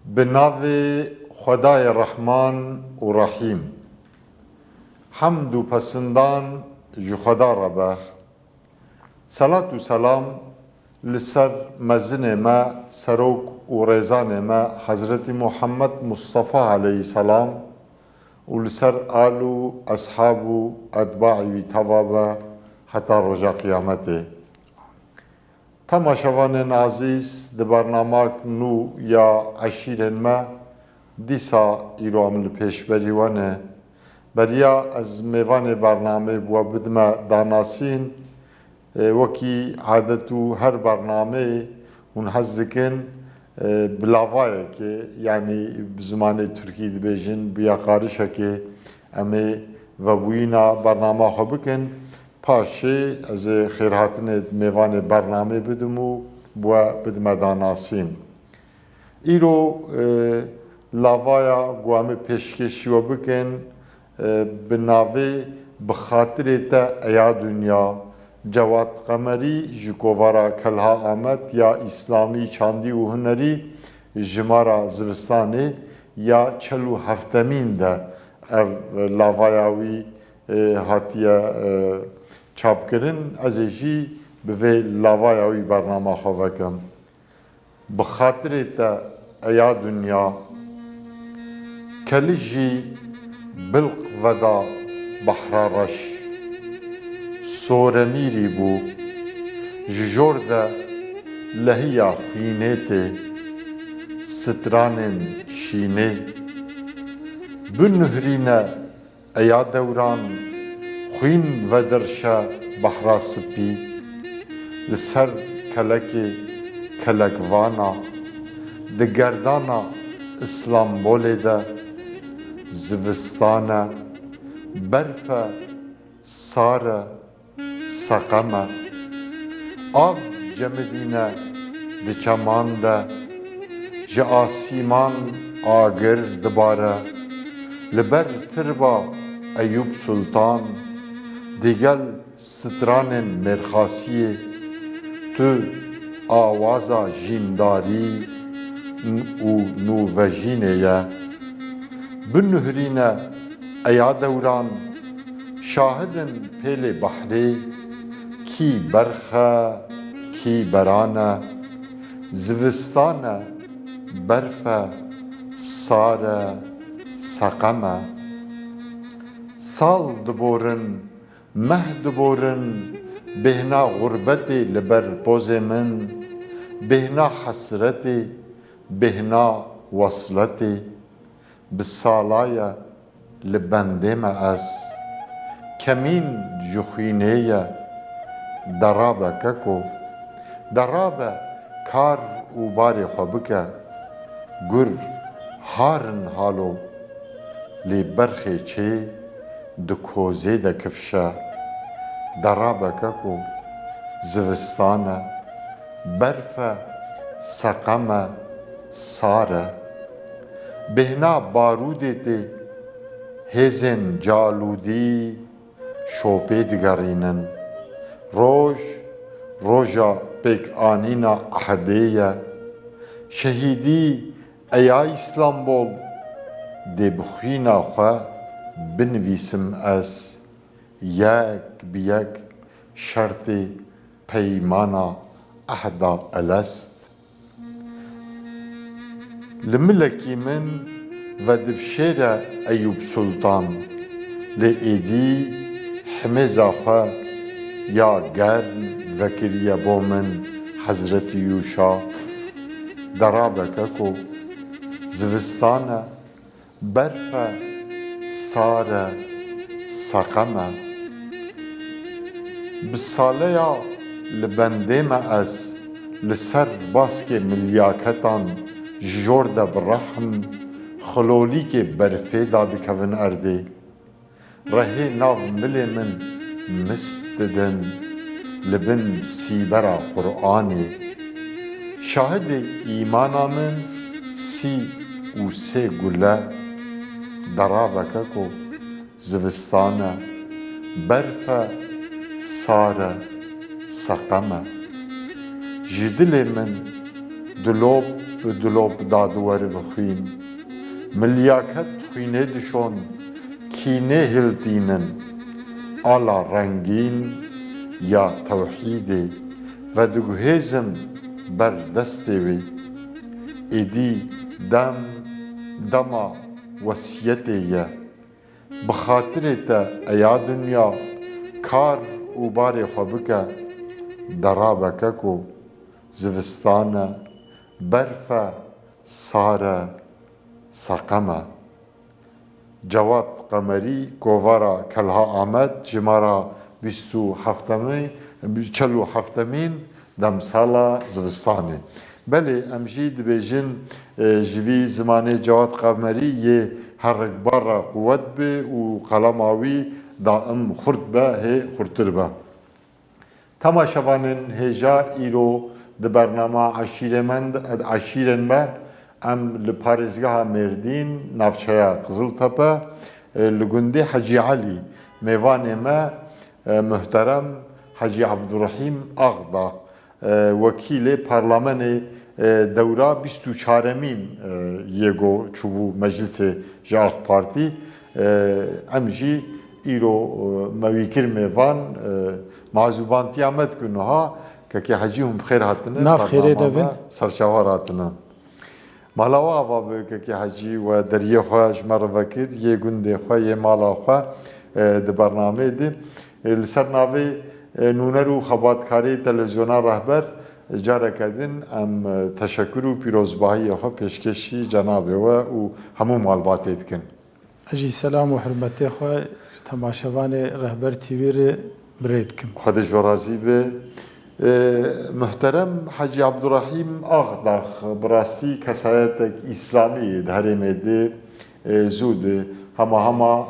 بناوی خدای رحمان و رحیم حمد و پسندان جو خدا ربه صلاة و سلام لسر مزن ما سروک و ریزان ما حضرت محمد مصطفى علیه السلام و لسر آلو اصحاب و اتباعی توابه حتی رجا قیامته. تماشاوان عزیز د برنامه نو یا عشیرن ما دیسا ایرو عمل پیش بریوانه بریا از میوان برنامه بوا بدما داناسین وکی عادتو هر برنامه منحزکن بلاوایه که یعنی بزمان ترکی دبیجن بیا قارشه که امی و بوینا برنامه خو بکن پاشه از خیرهاتن میوان برنامه بدمو بوا بدما داناسین ایرو لاوایا گوام پیشکشی و بکن بناوه بخاطر تا ایا دنیا جواد قمری جکووارا کلها آمد یا اسلامی چاندی و هنری جمارا زوستانه یا چلو هفتمین ده لاوایاوی هاتیه چاپ کرن از جی به لاوایاوی برنامه خواهکم بخاطر تا ایا دنیا کلیجی بلق ودا بحرارش سورمیری بو جور ده لحیا خینه ته سترانن شینه بنهرینه ایا دوران خوین و درشا بحرا سپی لسر کلکوانا ده گردانا اسلامبول ده زوستانه برفه ساره سقمه آب جمدینه ده چمان ده جه آسیمان آگر دباره لبر تربا ایوب سلطان دیگل ستران مرخاسی تو آوازا جینداری و نووژینه یا بنهرینه ایا دوران شاهدن پیل بحری کی برخه کی برانه زوستانه برفه ساره سقمه سال دبورن مه دبورن بهنا غربتی لبر پوز من بهنا حسرتی بهنا وصلتی بسالایا لبنده ما از کمین جخینه درابه ککو درابه کار و باری خوبکه گر هارن حالو لی برخی چه دکوزه ده کفشه درابه ککو زوستانه برفه سقمه ساره بهنا بارودی تی هزن جالودی شوپی دگرینن روژا پیک آنینا احدیه شهیدی ایا اسلامبول دی بخینا خواه بنویسم از یک بیک شرط پیمانا احدا الست لملکی من و دبشیر ایوب سلطان لئیدی حمزه خواه یا گرم وکریه بو من حضرت یوشا درابه ککو زوستانه برفه ساره سقمه بساله یا لبنده ما از لسر باسک ملیاکتان جور ده برحم خلولی که برفه داده کون ارده رهی ناو ملی من مستدن لبن سیبرا قرآنی شاهد ایمانا من سی و سه گله درابکه کو زوستانه برفه ساره سقمه جدل من دلوب دلۆ بداد و وەربخوین ملیاکەت خوینێ دشۆن کینێ هلتینن ئالا ڕەنگین یا تەوحیدێ و دگوهێزم بەر دەستێ وێ ئێدی دەما وەسیەتێیە بخاطرێ te ئەیا دنیا کار û barê xwe bike derabeke ku zivistan e berf e sar e seqem e Cewad Qemerî kovara Kelha Amed ji mara 47 demsala zivistanê belê em jî dibêjin ji vî zimanê Cewad Qemerî yê herrekbara quwet bê û qelema wî daim xurt be hê xurtir be Temaşevanên hêja îro di bername eşîrên me em li parêzgeha Mêrdîn navçeya Qiziltepe li gundê Hecî Elî mêvanê me muhterem Hecî Abdurrahîm Agda wekîlê parlamenê dewra 24mîn yêgo çûbû meclisê ji AK Partî em jî îro me wî kir mêvan mazûbantiya me dikin wiha kekê Hecî hûn bi xêr hatine bername serçavar hatine Malawa ava bi kekê Hecî we deriyê xwe ji me re vekir yê gundê xwe yê mala xwe di bernameyê de li ser navê nûner û xebatkariyê televizyona rehber careke din em teşekkür û pîrozbahiyê xwe pêşkêşî cenabê we û hemû malbatê dikin. Ejî selam û hirmetê xwe temaşevanê Rehber TV re birê dikim. Xwe ji we razî be. Muhterem Hecî Abdurrahîm Agdax bi rastî kesayetek İslamî di herêmê de zû di hema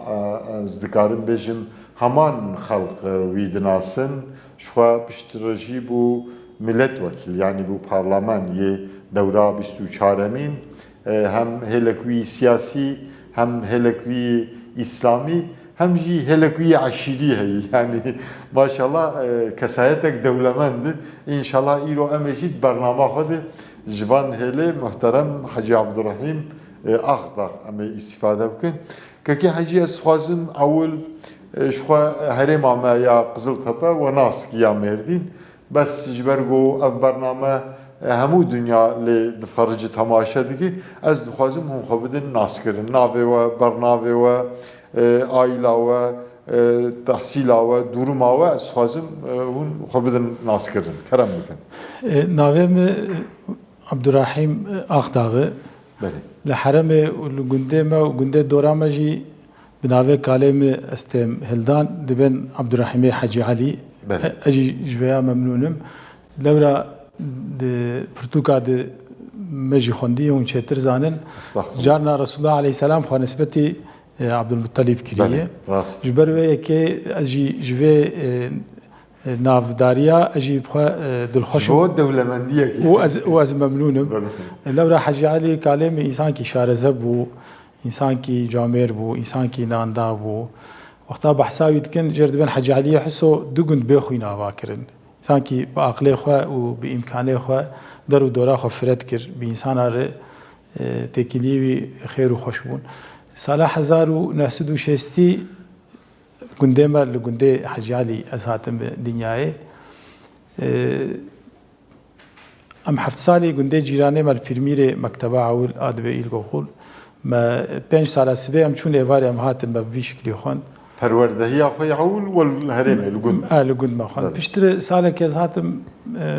ez dikarim bêjim heman xelq wî dinasin ji xwe piştre jî bû milletvekîl yanî bû parlament yê dewra 24mîn hem hêlek wî siyasî hem hêlek wî İslamî hem jî hêlek wî eşîrî heye yanî maşallah kesayetek dewlemend înşallah îro em ê jî bername xwe de ji van hêlê muhterem Hecî Abdurrahîm Agda em ê îstîfade bikin kekê Hecî ez dixwazim ewil ji xwe herêma me ya Qiziltepe we naskiya Mêrdîn bes ji ber ku ev bername hemû dünya lê difericî temaşe dike ez dixwazim hûn xwe bidin naskirin navê we bernavê we aîla we tehsîla we duruma we ez dixwazim hûn xwe bidin naskirin kerem bikin Navê me Abdurrahîm Agdaxê li herêmê û li gundê me û gundê dora me jî bi navê kalê me ez têm hildan dibin Abdurrahîmê Hecî Elî ez jî ji vêya memnûnim lewra di pirtûka di me jî xwendî hûn çêtir zanin carna Resulullah aleyhisselam xwe nisbetî Abdulmuttalib kiriye ji ber wê yekê ez jî ji vê navdariya ez jî xwe dilxweşim û ez memnûnim lewra Hecî Elî kalê me însankî şarezeb bû însankî camêr bû însankî nanda bû wexta behsa wî dikin jêr dibin Hecî Elî hiso du gund bêxwîn ava kirin îsankî bi aqlê xwe û bi îmkanê xwe der û dora xwe firet kir bi însana re têkiliyê wî xêr û xweş bûn Sala 1960 gundê me li gundê Hecî Elî ez hatim bi dinyayê em heft salî gundê cîranê me li Pîrmîrê mekteba ewil a dibe îlgoxul me 5 sala sibê em çûn êvarê em hatin me bi vî şiklî xwend perwerdehiya xwe ya ewil wel herêmê li gund li gund me xwend piştre salekê ez hatim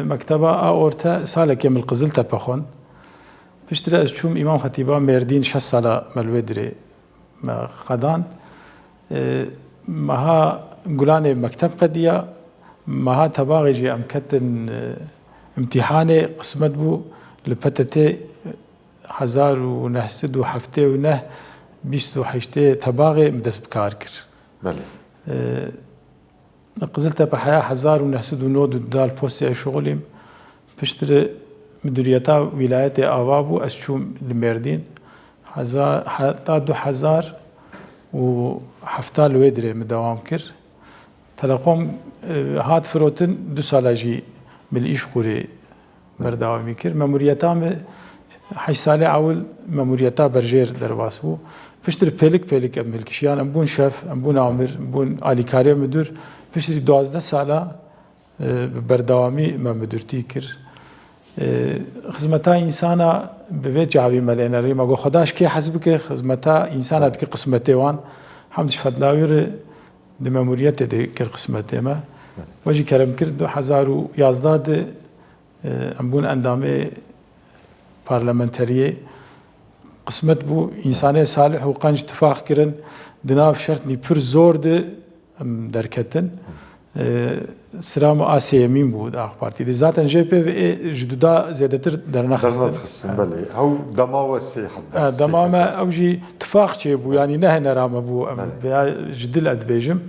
mekteba a orta salekê min li Qiziltepe xwend piştre ez çûm İmam Xetîba Mêrdîn 6 sala me li wê dirê me xedand meha gulanê mekteb qediya meha tebaxê jî em ketin imtîhanê qismet bû li PTT 1979 28 tebaxê min dest bi kar kir Qiziltepe heya 1909 dal postê şoxulîm piştre müdüriyeta wîlayetê ava bû ez çûm li Mêrdîn heta 2000 û hefta li wê dirê min dewam kir telekom hat firotin 2 sala jî min li Îşxûrê berdewamî kir memuriyeta me حي سالي عول ماموريتا برجير درباسبو پشتر پێلک ئەم ملکیشیان ئەم بوون شەف ئەم بوون ئامر بوون ئالیکارێ مدور پشتری 12 ساڵە بەردەوامی مە مدورتی کرد خزمەتا ئینسانە بەوێ جاوی مەلێنەڕی مەگۆ خۆداش کێ حەز بکە خزمەتا ئینسانە دکە قسمەتێوان حەمدش فەدلاویڕ di memuriyetê de kir qismetê me we jî kerem kir 2011 de em bûn endamê parlamenteriyê qismet bû însanê salih û qenc tifaq kirin di nav şertnî pir zor de em derketin sira me asê yemîn bû di AK Partî de zaten JPV ji duda zêdetir dernaxistin belê ew dema we sê heda dema me ew jî tifaq çêbû yanî nehenera me bû em veya ji dil edibêjim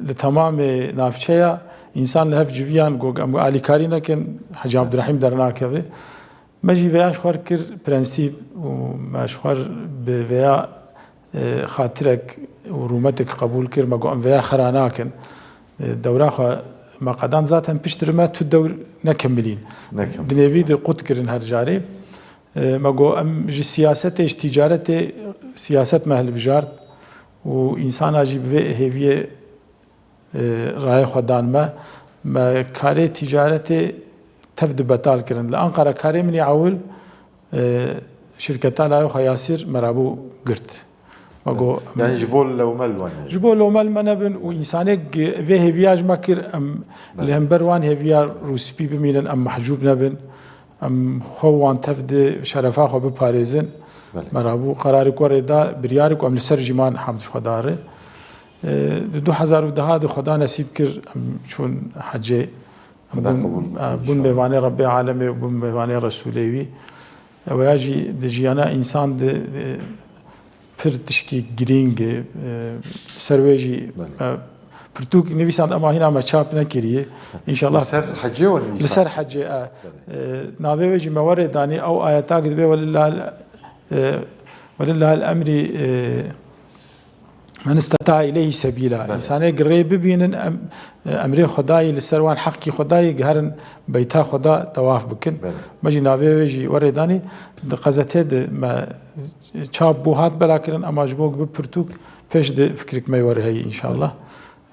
li temamê navçeya însan li hev civiyan got em alîkarî nekin Hacı Abdurrahîm dernakeve me jî veya xwar kir prensîp û me xwar bi veya xatirek û rûmetek qebûl kir me got em veya xera nakin dewra xwe me qedan zaten piştî me tu dewr nekemilîn di nêvî de qut kirin her carê me got em ji siyasetê ji tîcaretê siyaset me hilbijart û însana jî bi vê hêviyê rayê xwe dan me karê tîcaretê tev di betal kirin li Ankara karê min awil şirketa layê xwe Yasîr me rabû girt yani ji bo lewmel ji bo lewmel me nebin û însanêk vê hêviya ji me kir em li hember wan hêviya rûspî bimînin em mehcûb nebin em xwe wan tev di şerefa xwe biparêzin me rabû qerarê ku rê da biryarê ku em li ser jîman hemd ji xwe dare di 2010 de xweda nesîb kir em çûn hecê bûn mêvanê Rebbê alemê û bûn mêvanê Resûlê wî ew jî di jiyana însan di pir tiştî girîng ser wê jî pirtûk nivîsand ema hîna me çap nekiriye inşallah li ser hecê navê wê jî me werê danî ew ayeta dibe welillahil emrî men isteta ileyhi sebîla însanê girê bibînin emrê xwedayê li ser wan heqî xwedayê giherin beyta xweda tewaf bikin me jî navê wê jî werê danî di qezetê de me çap bû hat belakirin ema ji bo bi pirtûk pêş de fikrek me were heye inşallah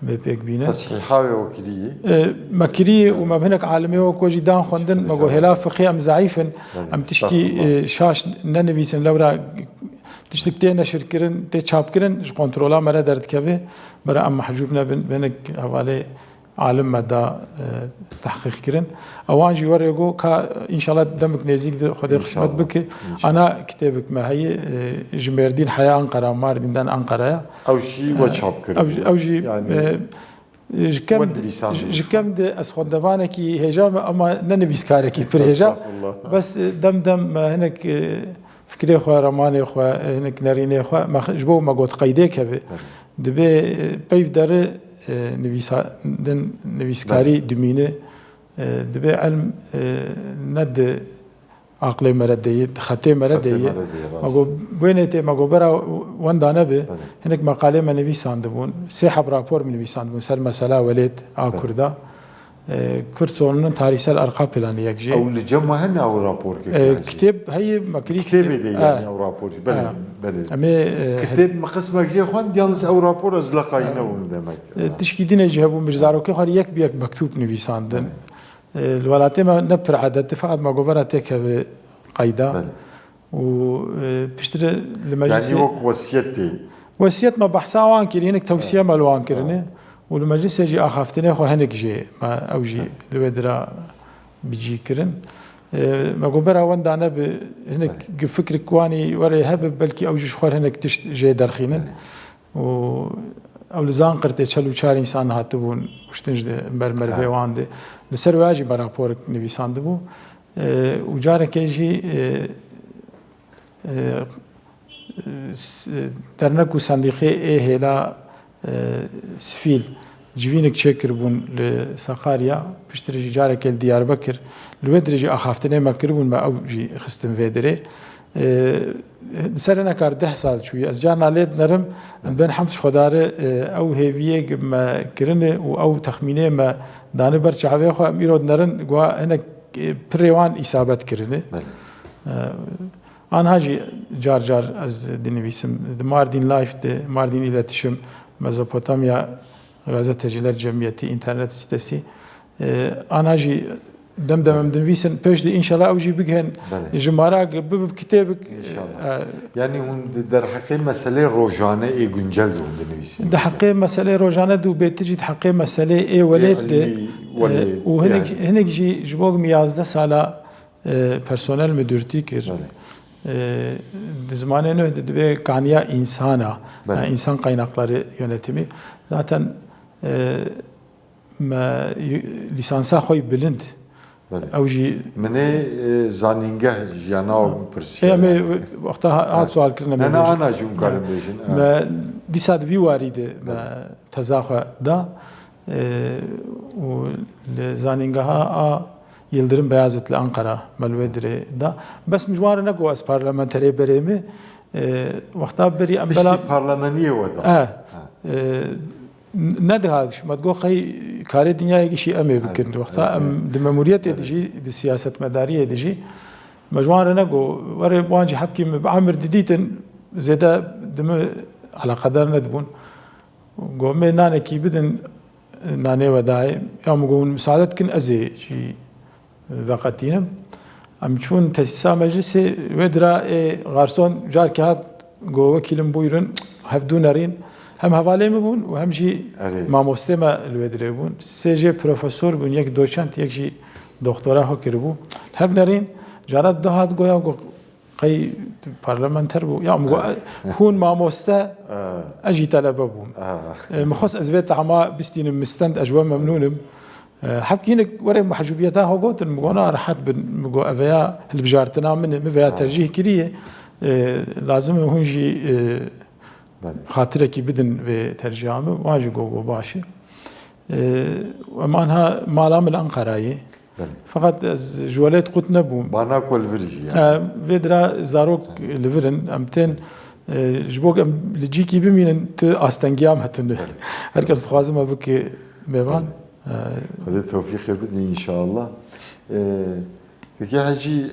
me pêk bîne tesîha wê kirî me kirî û me hinek alimê wek jî dan xwendin me got hêla fiqî em zaîfin em tiştî şaş nenivîsin lewra tiştek tê neşirkirin tê çapkirin ji kontrola me re derdikeve bere em mehcûb nebin hinek hevalê alim me da tehqîq kirin ewan jî were got ka înşallah demek nêzik de xwedê qismet bike ana kitêbek me heye ji Mêrdîn heya Ankara Mardîn'den Ankara'ya ew jî we çap kirin ew jî ji kem de ez xwendevanekî hêja me ama nenivîskarekî pir hêja bes dem me hinek fikrê xwe remanê xwe hinek nerînê xwe ji bo me got qeydêk hebe dibe peyv dere nivîskarî dimîne dibe elm ne di aqlê me re deyê di xetê me re deyê wênê tê me got bera wenda nebe hinek meqalê me nivîsandibûn sê heb rapor min nivîsandibûn ser mesela welêt a Kurda Kürt sorununun tarihsel arka planı yekjê ew li cem hene ew rapor kitêb heye me kirî kitêbê de yani ew rapor belê kitêb me qismek jê xwend yalnız ew rapor ez leqayî nebûm demek tişkî dînê jî hebû ji zarokê xwe yek bi yek mektûb nivîsandin li welatê me ne pir edetî feqet me got vera têk hebe qeyda û piştre li meclisê yani wek wesiyetê wesiyet me behsa wan kirî hinek tewsiye me li wan kirine û li meclisê jî axaftinê xwe hinek jê me ew jî li wê dira bicî kirin me got bera wenda nebe hinek fikrek wanî werê hebe belkî ew jî ji xwe hinek tişt jê derxînin û ew li Zanqirtê çel û çar însan hatibûn kuştin ji ber merivê wan de li ser we jî me raporek nivîsandibû û carekê jî dernek û sendîqê ê hêla sivîl civînek çêkiribûn li Sakarya piştre jî carekê li Diyarbekir li wê dirê jî axaftinê me kiribûn me ew jî xistin vê dirê li ser nekar 10 sal çûye ez carna lê dinerim em bên hemd ji xwedare ew hêviyê me kirine û ew texmînê me danî ber çavê xwe em îro dinerin gwa hinek pirê wan îsabet kirine Anha jî car car ez dinivîsim. Di Mardin Life de Mardin İletişim Mezopotamya Gazeteciler Cemiyeti internet sitesi. Anha jî demdemem dinivîsin. Pêş de inşallah ew jî bigihên ji marak bibib kitêbik. Yani hûn derheqê meselê rojane ê guncel de hûn dinivîsin. Di heqê meselê rojane de û bêtir jî di heqê meselê ê welêt de û hinek jî ji bo 11 sala personel müdürtî kir. Di zamanê nû de dibe kaniya insana, yani insan kaynakları yönetimi. Zaten lisansa xwe bilind. Ew jî Menê zanîngeh jiyana pirsiye. Em wexta hat sual kirine me. Ana jî hûn karin bêjin. Me dîsa di vî warî de me teza xwe da û li zanîngeha a Yıldırım Beyazıt li Ankara Melvedirê da. Bes mijwar ne got ez parlamenterê berê me wexta berî em bela parlameniyê we da. Nedihat şumat got xey karê dinyayekî jî em ê bikin. Wexta em di memuriyetê de jî di siyasetmedariyê de jî mejwar ne got were wan jî hepkî me bi amir didîtin zêde di me alaqedar nedibûn. Got me nanekî bidin nanê we dayê ya me got misadet kin ez ê jî veqetînim. Em çûn tesîsa meclisê wê dira garson carkî hat got wekîlim bûyrin hevdû nerîn. Hem hevalê me bûn û hem jî mamostê me li wê dirê bûn. Sê jê profesor bûn, yek doçent, yek jî doktora xwe kiribû. Hev nerîn cara dihat goya got qey parlamenter bû. Ya hûn mamoste ez jî telebe bûm. Min xwest ez vê tehma bistînim mistend ez we memnûnim. Hepkînek were mehcûbiyeta xwe gotin min got na rehet bin min got eveya hilbijartina min e min veya tercih kiriye lazim e hûn jî xatirekî bidin vê terciha me wan jî got baş e. Em anha mala min Ankarayê. Fakat ez ji welêt qut nebûm. Bana ku li vir jî. Vê dira zarok li virin em tên ji bo em li cîkî bimînin tu astengiya me hatine. Herkes dixwazim me bike mêvan. Hadi tevfîqê bidî inşallah. Peki hecî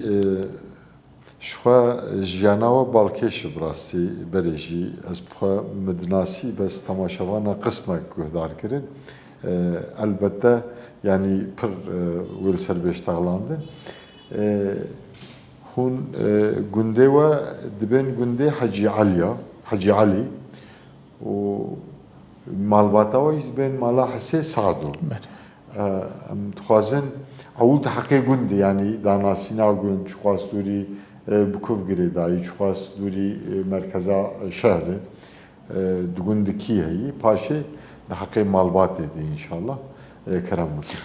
ji xwe jiyana we balkêş bi rastî berê jî ez bi xwe midnasî bes temaşevana qismek guhdar kirin. Elbette yani pir wê li ser bêştexlandin. Hûn gundê we dibên gundê Hecî Alî û malbata we jî dibên mala Hesê Sadû. Em dixwazin ew di heqê gundê yani danasîna gund çixwastûrî bi Kuvgirê dayî çixwastûrî merkeza şehrê di gundikî heyî paşê di heqê malbatê de inşallah kerem bikin.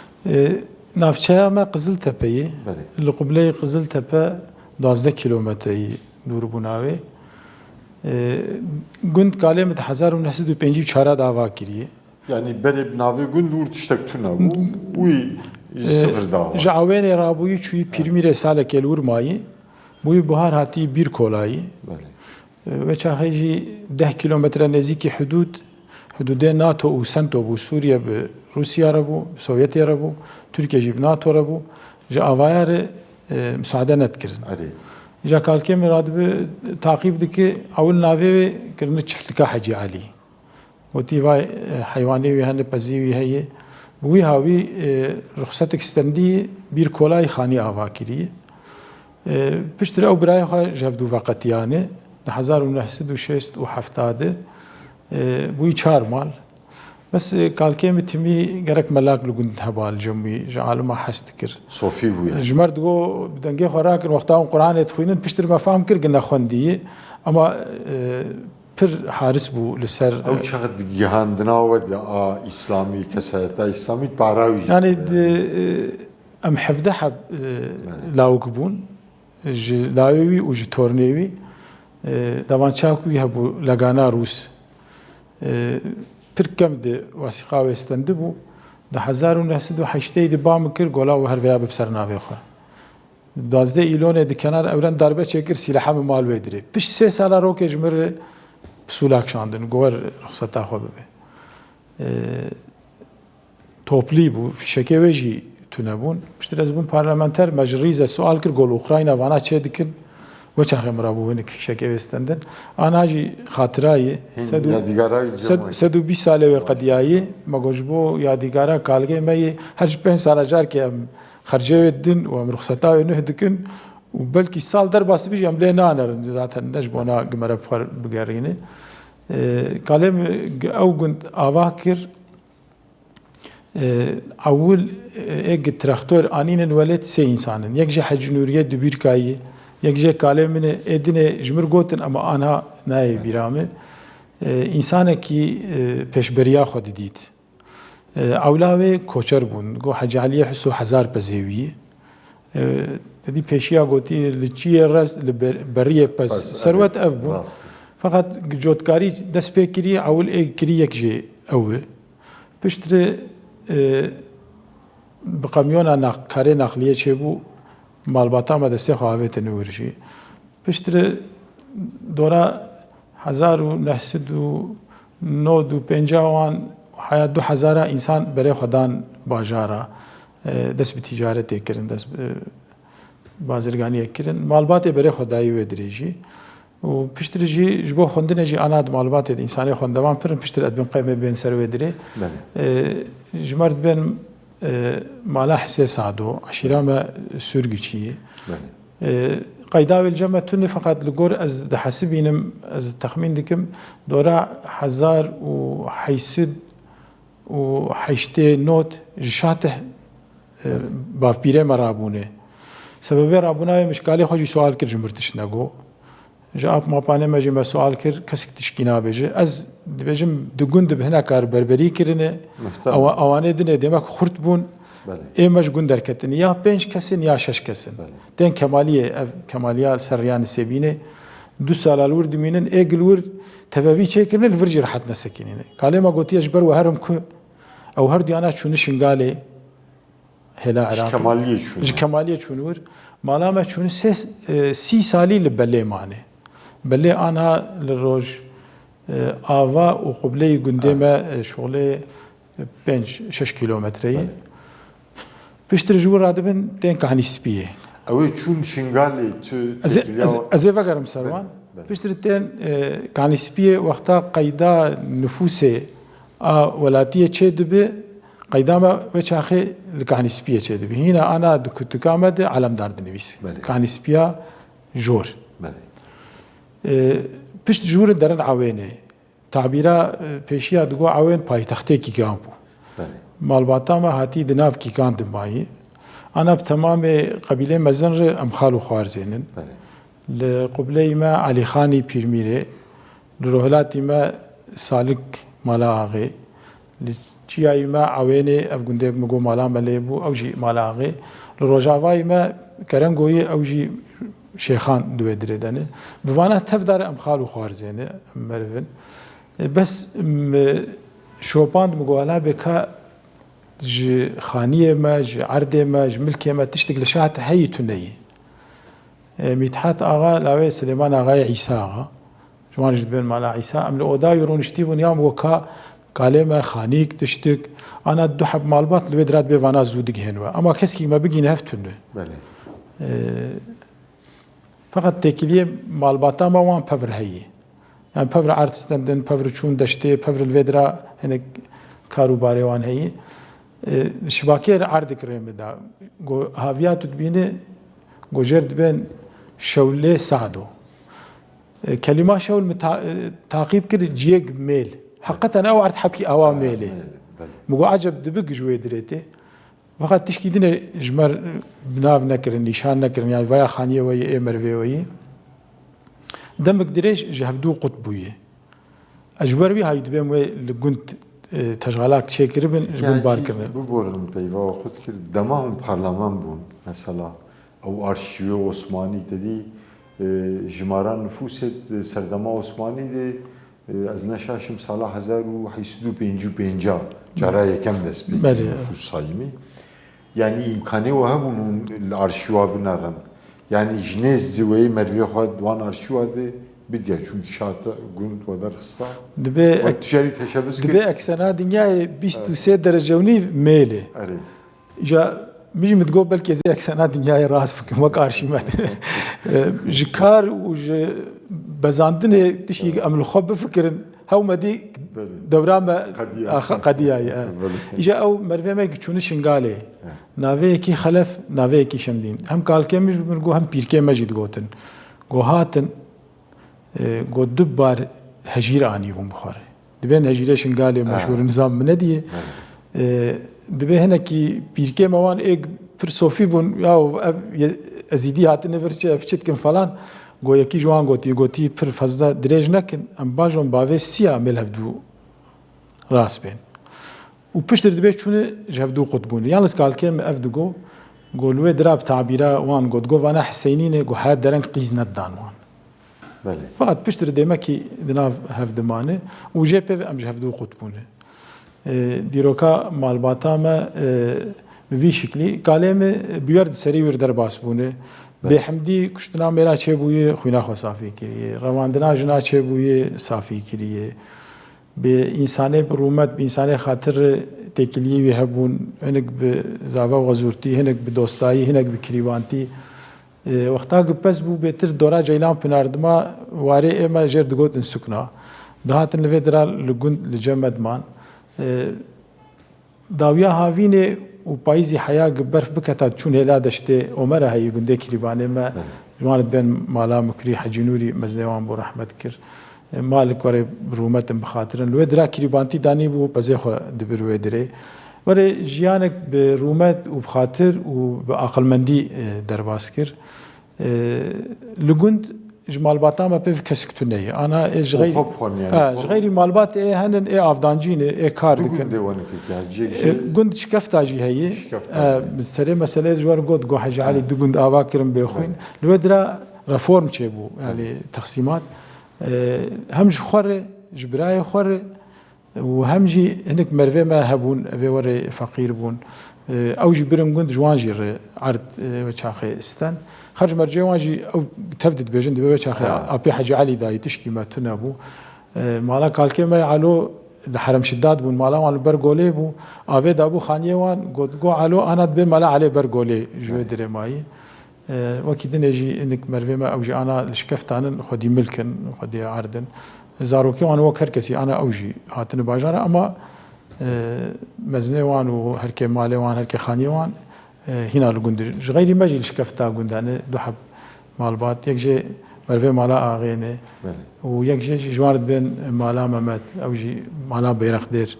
Navçeya me Qiziltepeyê li Qubileyê Qiziltepe 12 kilometreyî dûr bû navê. Gund kalê me di 1954 dava kiriye. Yani berê bi navê gund û tiştek tune bû wî sıfır dava. Ji awênê rabûyî çûyî pîrmîrê salekê li Urmayê bûyî buhar hatî bir kolayî. Ve çaxê jî 10 kilometre nêzîkî hududê NATO û Sento bû Sûriye bi Rusya re bû, Sovyetê re bû, Tirkiye jî bi NATO re bû. Ji avaya re müsaade nedkirin. Ja kalkê me radibe taqîb dike ewil navê wê kirine çiftlika Hecî Alî. Gotî vay heywanê wî hene pezî wî heye. Wî hawî ruxsetek stendî bir kolayî xanî ava kiriye. Piştre ew birayê xwe ji hevdû veqetiyane di 1976 bûyî 4 mal. Bes kalkê me timî gerek melak li gund heba li cemwî ji alima hes dikir. Sofî bûye. Ji mer digo bi dengê xwe rakin wexta hûn Qur'anê dixwînin piştre me fehm kir gine xwendiyê ama pir haris bû li ser ew çaxet gihandina we de a İslamî kesayeta İslamî parawî. Yani em hevde heb lawik bûn ji layê wî û ji tornê wî devançak wî hebû legana Rûs. Pir kem di wasîqa wê stendibû di 1980 di bam kir gola û herveya bi ser navê xwe. 12 îlonê di kenar ewren darbe çêkir sîlaha min mal wê dirê. Pişt 3 sala rokê ji mir psulak şandin gower ruxseta xwe bibe. Toplî bû fîşekê wê jî tune bûn. Piştre ez bûm parlamenter me ji rîze sual kir gol Ukrayna vana çê dikin وچاخه مرابو هنك فيشك وستندن انا اجي خاطراي سدو 20 ساله قدياي ماجوجبو ياديگارا كالگي مي هر 5 سال جار كي خرجه الدين ومرخصتا نهدكن وبلكي سال در باس بيجي عملي نانر ذات نجبونا قمر بخر بقرينه كلام او كنت اواكر اول اج تراكتور انين ولد سي انسان يكجي حج نوريه دبيركاي يكجي كلام من ادنه جمر قوتن اما انا ناي بيرامه انسان كي پشبريا خود ديت اولاوي کوچر بون گو حج علي حسو هزار بزيوي تدي پیشیا گوتی لچی رس بريه بس ثروت اف بون فقط جوتکاری دست پیکری اول کری یک جه اوه پشتر بقامیون کاری نقلیه چه بو مالباتا ما دسته خواهویت نورشی پشتر دورا 1950 حیات 2000 انسان برای خدان باجارا دست به تجارت کرن دست بازرگانی کرن مالبات برای خدایی و دریجی و پشتر جی جبو خوندن جی آناد معلومات انسانی خوندوان پرن پشتر ادبن قیمه بین سر و دری جمرد بین مالا حسه سعدو عشیرا ما سرگی چیه قيداوي الجمع توني فقط لقور از دحسبينم از تخمين دكم دورا 1000 وحيسد وحيشتي نوت جشاته باف بيره مرابونه سبب رابونه مشكالي خوجي سؤال كر جمرتش نگو جاب ما پانه ما جم سؤال كر كسك تشكينا بيجي از دبجم دگوند بهنا كار بربري كرنه او اوانه دنه دمك خرط بون ایمش گون درکتنی یا 5 کسین یا 6 کسین دین کمالیه سریان سبینه 2 سال الور دمینن اگلور تبوی چیکرن الورج راحت نسکینه کلمه گوتی اجبر و هرم کو او هر دیانا چون شنگاله هلا عراق کمالیه چونور مالامه چون 30 سالی لبله مانه بله آنها للروج آوا و قبله گندمه شغله 5-6 کیلومتری پشتر جور رادبن دین کهانی سپیه. اوی چون شنگالی تو از وقتم سروان پشتر دین کهانی سپیه وقتا قیدا نفوس ولاتیه چه دبی قیدا ما وچاخه لکهانی سپیه چه دبی. هینا آنا دکتکامد علم دارد نویس. کهانی سپیه جور. پشت جور درن عوینه. تعبیرا پیشیا دگو عوین پایتخته کی کام بو. مالباتا ما هاتی دناف کی کان دمایی انا بتمام قبیله مزنر ام خالو خوارزینن لقبله ما علی خانی پیرمیره لروهلاتی ما سالک مالا آغی لچیای ما عوینه افگنده مگو مالا ملیبو اوجی مالا آغی لروجاوای ما کرنگوی اوجی شیخان دوی دردنه بوانا تفدار ام خالو خوارزینه مرفن بس شوپاند مگوالا بکا ج خانیه ما ج عرده ما ج ملکه ما تشتغل شات هی تونی میتحت آقا لاوی سلیمان آقای عیسی آقا جوان جد بین مالا عیسی امل اودا یرونشتی ونیام وکا کلمه خانیک تشتغل آنا دو حب مالبات لوی درات بیوانا زودی هنوا اما کسی که ما بگی نهفتونه فقط تکلیه مالباتا ما وان پفر هی يعني بفر ارتستندن بفر چون دشته بفر الودرا هناك كاروباري وان هي شباكير عرض كريم دا جو هافيات تبينه جو جرد بين شولة سعدو كلمة شول تعقيب كده جيج ميل حقيقة أو عرض حكي أوا ميلي مجو عجب دبق جوي دريته فقط تشكي دنا جمر بناف نكرن نشان نكرن يعني ويا خانية ويا مروي ويا دمك دريش جهفدو قطبويه اجبر بي هاي دبم وي لقنت تشغالات شيكر بن جبن باركرن ببورن بيوا خد كر دماهم برلمان بون مثلا او ارشيو عثماني تدي جماران نفوس سردما عثماني دي از نشاشم سال 1855 جرا يكم دس بي نفوس صايمي يعني امكاني وهبون الارشيو بنرن يعني جنيز دوي مروي خد وان ارشيواده بدي چون شاطئ گوند و درستا دبي تشاري تشابس دبي اكسنا دنيا 23 درجه وني ميله اري جا مش متقول بلكي زي سنة دنياي راس بكم وكارشيمات جكار وج بزاندني تشي أمل خب فكرن هاو مدي دوران قديا إجا أو مرفي ما يكتشون شنقالي نافي كي خلف نافي كي شمدين هم قال كي مش بنقول هم بيركي مجد قوتن قوهاتن قو دبار هجير آني بون بخاري دبين هجير شنقالي مشهور نظام مندية دبي هنا كي بيركي موان إيج فرسوفي بون ياو أزيدي هاتن فرشة فشت كم فلان گو یکی جوان گوتی پر فضا درێژ نەکن ئەم باژۆم باوێ سیا مێل هەفتوو ڕاست بێن و پشتر دەبێت چونە هەفتوو قوت بوون یانس کاڵکێم ئەف دگۆ گۆلوێ دراب تابیرا وان گوت گۆڤانە حسەینینێ گو حیات دەرەنگ قیز نەتدان وان فقط پشتر دێمەکی دناو هەفتمانە و ژێ پێ ئەم هەفتوو قوت بوونە دیرۆکا ماڵباتامە بوی شکلی کالێمە بوێرد سەری ور دەرباس بوونە بحمدی کشتنا میرا چه بویه خوینا خو صافی کریه رواندنا جنا چه بویه صافی کریه به انسان برومت به انسان خاطر تکلیه وی هبون هنگ به زاوا غزورتی هنگ به دوستایی هنگ به کریوانتی وقتا گپس بو بهتر دورا جیلان پناردما واره اما جرد گوتن سکنا دهاتن لویدرا لگوند لجمدمان داویا هاوینه و پاییزی حیا برف بکتا چون هلا دشته عمره هی گنده کریبانه ما جوانت بین مالا مکری حجی نوری مزنوان بو رحمت کر مالک وره برومت بخاطرن لو درا کریبانتی دانی بو پزه خو دبروه دره وره جیانک برومت و بخاطر و بعقل مندی درباس کر لگند جمال باتام بيف كسكتوني انا ايش غير غيري مالبات ايه هنن ايه افدانجين ايه كار دكن قند شكفتا جي هي بالسري مساله جوار قد جو حاجه علي دقند اباكرم بيخوين الودرا ريفورم تشيبو يعني تقسيمات همج خور جبراي خور وهمجي هنك مرفي ما هبون في وري فقير بون او جبرم قند جوانجير عرض وشاخي استان خرج مرجع واجي او تفدد بيجن دبي شاخي ابي حاجه علي داي تشكي ما تنابو مالا كالكما علو الحرم شداد بون مالا وان برغولي بو افي دابو خانيه وان جو علو انا بين مالا علي برغولي جو دري ماي وكيد نجي انك مرفي ما اوجي انا الشكفتان خدي ملكن خدي عردن زاروكي وان وكر كسي انا اوجي هاتن باجار اما مزني وان وهركي مالي وان هركي خانيه وان هنا الجند غير مجلس كفتا جندانه دحب مالبات يكجي مرفي مالا اغينه ويكجي جوارد بين مالا ممت او جي مالا بيرخدير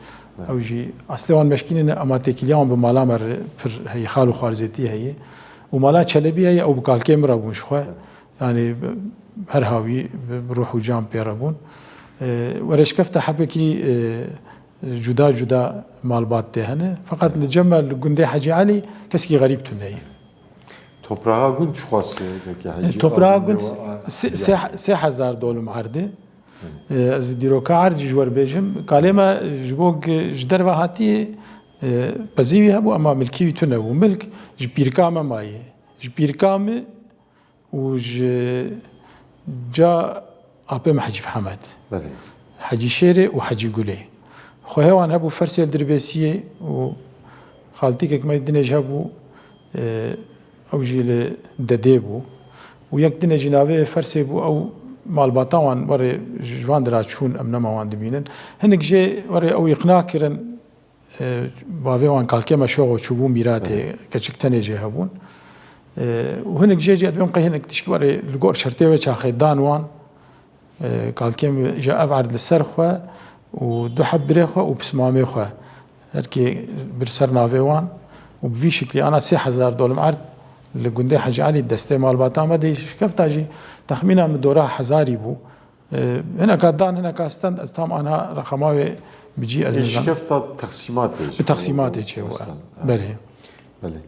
او جي اصلا مشكلين اما تكليان بمالا مر هي خالو خارزتي هي ومالا چلبي هي او بقال كاميرا بون شخه يعني هر هاوي بروح وجام بيربون ورش كفتا حبكي جدا مالبات دهنه فقط لجمل گنده حاجی علی کسی غریب تونهی toprağa gün çıkası peki toprağa gün $3000 معرضه از دیروکا عرض جوار بیجم کلمه جبوگ جدر وحتی پذیری هبو اما ملکی تونه و ملک جبیرکام مایه جبیرکام و جا آبم حجی حمد حجی شیره و حجی گله خوهوان هبو فرسيل دربيسيه و خالتيك ما يدنج هبو او جيل دديبو ويك دنج ناوي فرسي بو او مالباتاوان وري جوان درا شون امنا ما وان دبينن هنك جي وري او يقناع كرن باويوان كالكما شو چوبو ميراته كچكتني جي هبون وهنك جي ادبم قهنك تشكي وري الغور شرطي وچاخي دانوان كالكم جا افعرض للسرخه ودو حب بريخه وبسمامي خو هركي برسر نافيوان وبفي شكلي انا $6000 عرض لجندي حاجه علي دستي مال باتام دي شكفتاجي تخمينا من دورها حزاري بو هنا كدان هنا كاستند استام انا رقماوي بيجي ازن شكفتا تقسيمات بتقسيمات هيك بله بله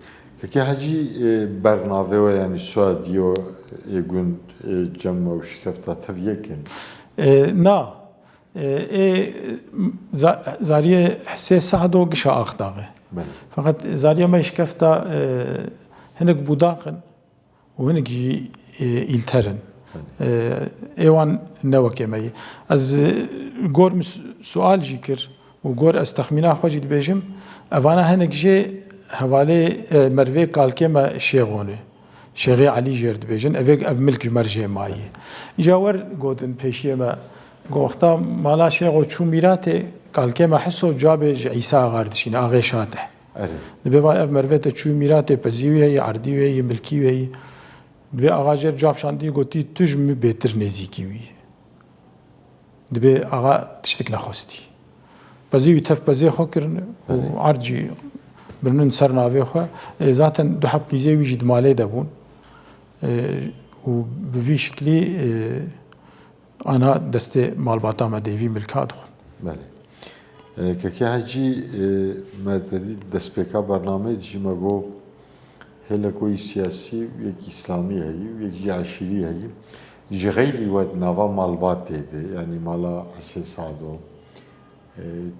كي حاجي برنامه يعني سواديو يقول جمع وشكفتا تفيكن نا زاريه حسي سعدو قشا اخداغه فقط زاريه ما يشكفتا هنك بوداقن وهنك يلترن ايوان نوكي ماي از غور سؤال جيكر وغور استخمينا خوجي بيجم افانا هنك جي هوالي مروي كالكيما شيغوني شيغي علي جرد بيجن افيك اف ملك مرجي ماي جاور قودن بيشيما قوختا مالا شيغو شو ميراتي كالكيما حسو جابج عيسى غاردشين اغي شاتح دبي اف مرويته شو ميراتي بزيوي عرديوي ملكيوي دبي اغاجر جاب شاندي قوتي تجم بيتر نزيكيوي دبي اغا تشتكنا خوستي بزيوي تف بزي خوكرن وعرجي برنن سر ناوی خو ذاتا دو حب کیزی ویجد مالی دبون و بوی شکلی آنها دست مالباتا مدیوی ملکات خون. بله. که هجی مدتی دست بکا برنامه دیجی مگو هلا کوی سیاسی و یک اسلامی هایی و یک عشیری هایی جغیری ود نوا مالبات دیده یعنی مالا حسین سعدو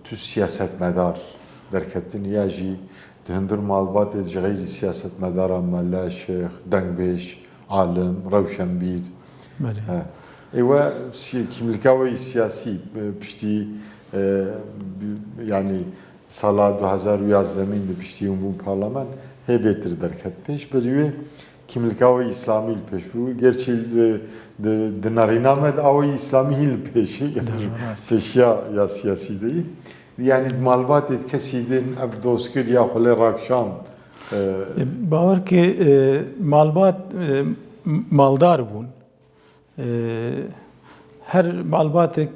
تو سیاست مدار درکتن یاجی تهندر مالبات جغيري سياسة مدارة ملا شيخ دنبيش عالم روشنبير ايوا كيملكاوي سياسي بشتي يعني سالا 2011 de بشتي عموم برلمان هي بيتر دركت بيش بريوه كيملكاوي اسلامي البيش gerçi dinarinamed avi islami hil peşi peşya ya siyasi değil. Yani malbat etkisiydin ev dostkir ya xole rakşan. باور که مالبات مالدار بون هر مالباتك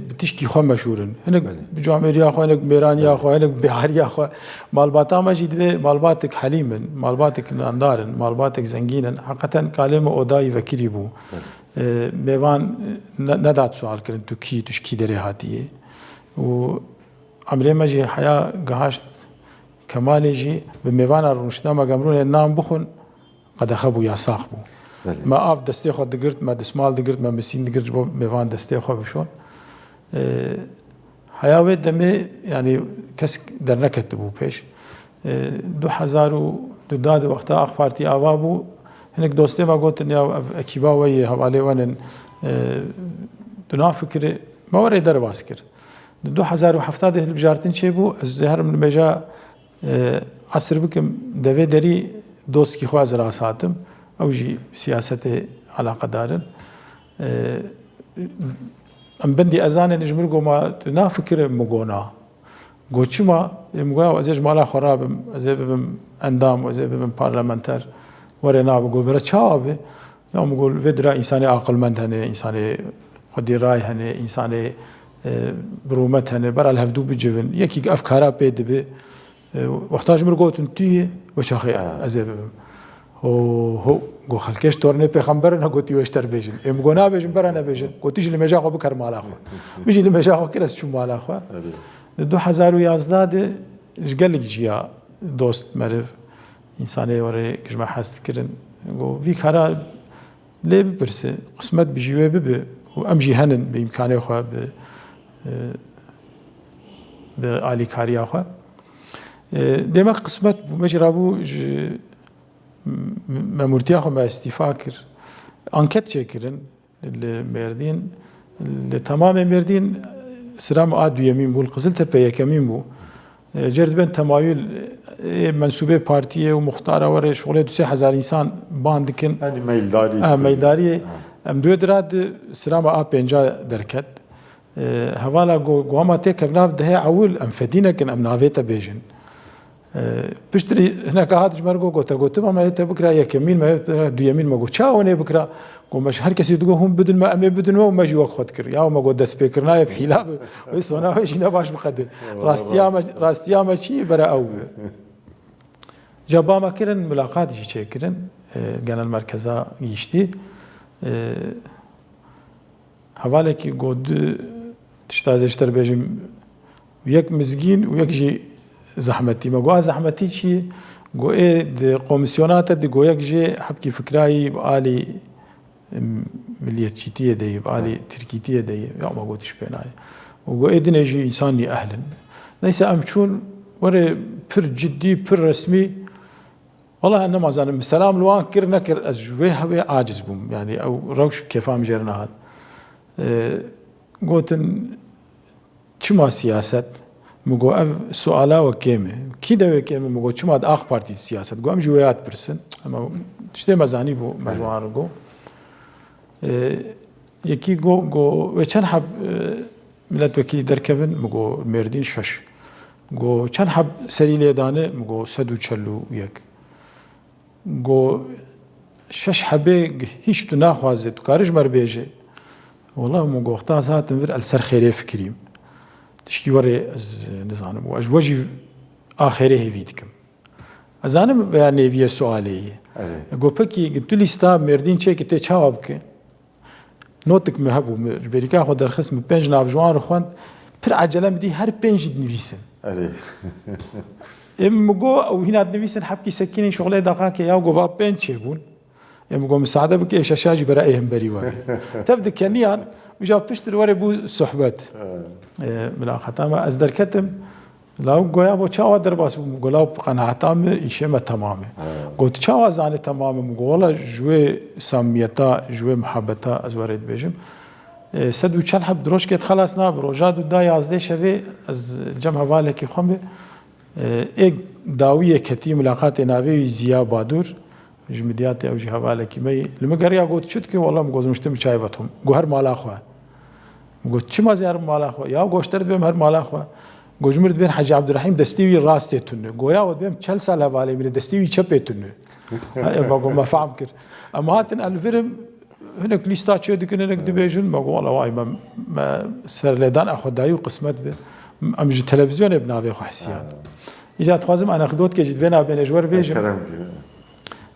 بتشكي خو مشهورن هناك بجامعية خو هناك ميرانيا خو هناك بحرية خو مالباتا ما جد مالباتك حليما مالباتك اندارن مالباتك زنجينا حقيقة كلمة أوداي وكري بو ميوان ندات سؤال كرن تو كي تشكي دري هاتيه و عمري ما جي حياة قهاشت كمالي جي بميوانا رونشنا ما قمرون النام بخون قد أخبو يا صاحبو ما آف دستي خو دقرت ما دسمال دقرت ما مسين دقرت بو ميوان دستي خو بشون حياة ويد دمي يعني كس در نكتبو بيش 2000 داد وقتا أخ بارتي آوابو هناك دوستي ما قلت إني أكيبا ويا حوالي وانن دنا فكرة ما وري در باسكر 2007 ده بجارتين شيبو الزهر من مجا عصر بكم دوي دري دوست كي خواز راساتم او جي سياسة علاقة دارن ام بندي ازان نجمر ما تنا فكر مغونا غوچما مغا وازج مالا خراب ازبم اندام وازبم بارلمانتر ورنا بقول برا شاب يوم بقول فدرا انسان عقل مند هني انسان قدي راي هني انسان برومت هني برا الهفدو بجبن يكي افكارا بيد بي وقتاج مرقوتن تي وشاخي ازبم هو گو خلکش تورنه پیغمبر نه گوتی وشتر بیجن ام گونا بیجن برا نه بیجن گوتیش لمجا خو بکر مالا خو میجی لمجا خو کلاس چون مالا خو 2011 ده جگل جیا دوست مرف انسانی وره کجما حست کرن گو وی کارا لی بپرسه قسمت بجیوه ببه و ام جهنن به امکانه خو به عالی کاریا خو دماغ قسمت مجرابو مامورتيا خو ما استيفا كر انكت شكرن المردين تمام المردين سلام ادو يمين بول قزلته بيكمين بو جرد بن تمايل منسوبه بارتيه ومختاره ور شغله 2000 انسان باندكن يعني ميلداري ميلداري ام بيدراد سلام ا بنجا دركت هوالا غوما تك بناف ده اول ام فدينك ام نافيتا بيجن بشتري هناك هاد مرقو قلت ما هي بكره يا كمين ما دو يمين ما قلت شاوني بكره قوم مش هر كسي تقول هم بدون ما امي بدون ما جي وقت كر يا ما قلت سبيكرنا بحيلاب ويسونا ايش باش بقدر راستيا ما شي برا او جابا ما كرن ملاقات شي كرن genel merkeze geçti. Havale ki god tiştazişler bejim yek mizgin و yek jî زحمتي ما قوى زحمتي شي قوى دي قومسيونات دي قوى جي حبكي فكراي بآلي مليتشيتية دي بآلي تركيتية دي يا ما قوتش بيناي وقوى دي نجي إنساني أهلا ليس أمشون وري بر جدي بر رسمي والله أنا ما زالم سلام لوان كر نكر أزجوه هوي عاجز بوم يعني أو روش كيفام جرنا هاد قوتن شما سياسة مگو اف سوالا وکیمه کی دا وکیمه مگو چما د اخ پارتی سیاست گو ام جویات برسن اما تشته مزانی بو مجموعه گو یکی گو و چند حب ملت وکیلی درکبن مگو مردین شش گو چند حب سری لیدانه مگو 141 گو شش حبه هیچ تو ناخوازه تو کارش مر بیجه والله مگو اختا ساعتن ور السر خیره فکریم تشکی وره از نزانم و اجواجی آخره هیویدکم از آنم و نیویه سوالیه گو پکی گتو لیستا مردین چه که تی چاواب که نوتک مهبو بریکا خود درخص من 5 نافجوان رو خوند پر عجله بدی هر 5 نویسن مگو او هنا نویسن حبکی سکینی شغله دقاق یا گو 5 چه بون مگو مساعده بك ايش اشاجي برايهم بريوه تبدا كنيان وجاب بشتر وري بو صحبت بلا ختامه از در كتم لاو گویا بو چاوا در باس گلاو قناعتام ایشمه تمامه گوت چاوا زانه تمامه گولا جوه ساميتا جوه محبتا از ورید بجم سد وچل حب دروش كت خلاص نا بروجاد دا 11 شوي از جمع والك خمبه اك داويه كتي ملاقات ناوي زيا بادور جمديات او جهواله كيمي لما قريا قلت شتكي والله مقوز مشتم شايفتهم قو هر مال اخوه قلت شما زي هر مال اخوه يا قو اشترت بهم هر مال اخوه قو جمرت بين حاج عبد الرحيم دستيوي راس تيتنه قو يا ود بهم 4 سال هواله من دستيوي شبيتنه باقو ما فهم كر اما هاتن الفيلم هناك ليستا تشو ديك هناك دبيجن باقو والله واي ما سر لدان اخو دايو قسمت به امج التلفزيون ابناوي خو حسيان اجا تخازم انا خدوت كجد بينا بين اجور بيجن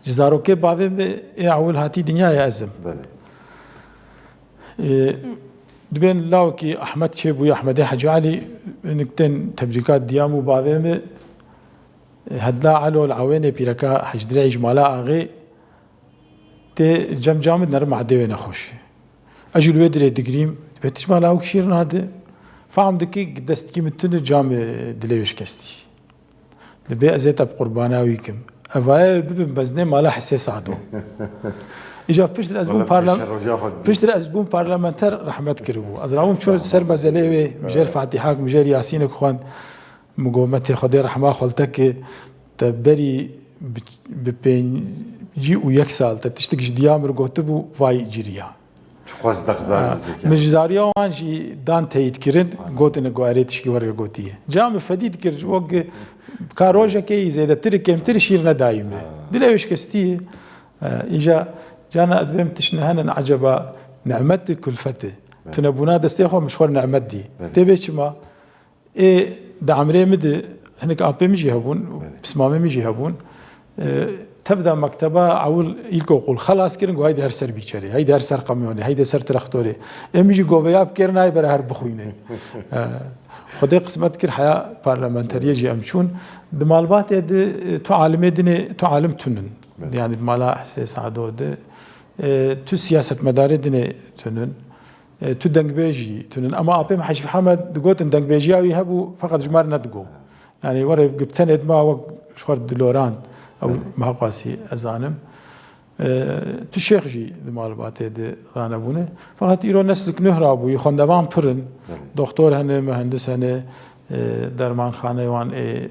جزارو که باوی به اول هاتی دنیای ازم. دبین لاو کی احمد شیبوی احمد حجی علی نکتن تبریکات دیامو باوی به هدلا علو العوینه پیرکا حجدری اجمالا آغی ته جم جامد نرم عدوی نخوش. اجل ودری دگریم بهتش مالا او کشیر ناده فهم دکی دست کی متن جام دلیوش کستی. لبی ازیت اب قرباناوی کم. اوای ببین بزنه مالا حساس عدو اجا پشتر از بون پارلمانتر رحمت کربو از راوم شو سر بزلیوی مجر فاتحاک مجر یاسین خوان مقومت خدای رحمه خلتک تبری بپین جی و یک سال تشتکش دیامر گوتبو وای جیریا خواست دقدار مجزاریا وانجی دان تایید کرن گوتن گوارتش کی ورگ گوتیه جام فدید کرد وق کاروجه کی زیاده تر کمتر شیر ندایمه دلوش کستی اجا جانا ادبم تشنهن عجبا نعمت كلفته تنبونا دستي خو مشخور نعمت دي تبيش ما دعمري مد هناك ابي مجي هبون بسمامي مجي هبون تبدا مكتبه اول يلكو قول خلاص كرن هاي در سر بيچري هاي در سر قميوني هاي در سر ترختوري امجي گوياب كرناي بر هر بخوينه خدای قسمت کر حیا پارلمانتریه جی امشون دمالبات تو عالم دنی تو عالم تنن يعني مالا حساس عدو ده تو سياسة مداري دني تنن تو دنگبيجي تنن اما ابي حج محمد دقوت دنگبيجياوي هبو فقط جمار ندقو يعني ورا قبتند ما وق شخور دلوران او ما قاسي ازانم تو شيخ جي مالبات ده رانا بونه فقط ايرو نسلك نهرابو يخوندوان پرن دكتور هنه مهندس هنه درمان خانه وان